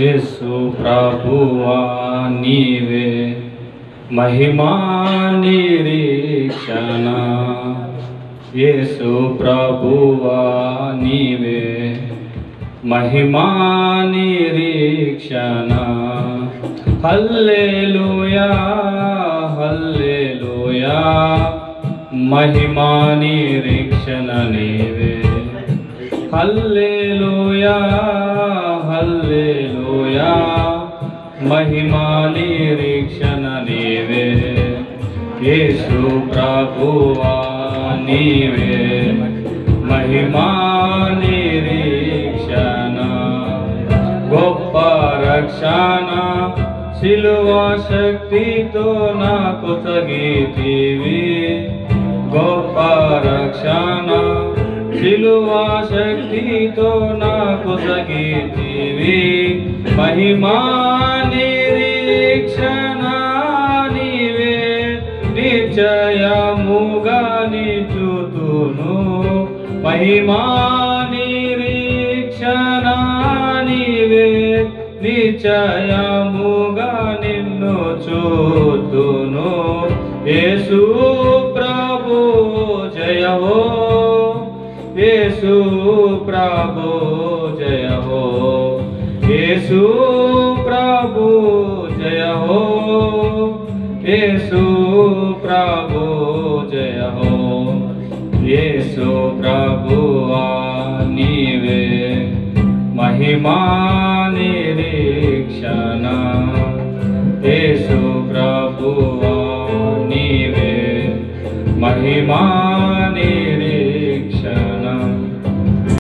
యేసు ప్రభువా నీవే మహిమా నిరీక్షణ, యేసు ప్రభువా నీవే మహిమా నిరీక్షణ. హల్లెలూయా హల్లెలూయా మహిమా నిరీక్షణ నీవే. హల్లెలూయా హల్లెలూయా మహిమా నిరీక్షణ నీవే. యేసు ప్రభువా నీవే మహిమా నిరీక్షణ. గొప్ప రక్షణ సిలువా శక్తితో నాకు తగితివి. గొప్ప రక్షణ సిలువా శక్తితో నాకు తగితివి. మహిమా నిరీక్షణ నీవే నిశ్చయముగా నిచుతును. మహిమా నిరీక్షణ నీవే నిశ్చయముగా నిన్ను చూతును. యేసు ప్రభు జయ హో, యేసు ప్రభు జయ హో, యేసు ప్రభు జయ హో, యేసు ప్రభు జయ హో. యేసు ప్రభువా నీవే మహిమా నిరీక్షణ, యేసు ప్రభువా నీవే మహిమా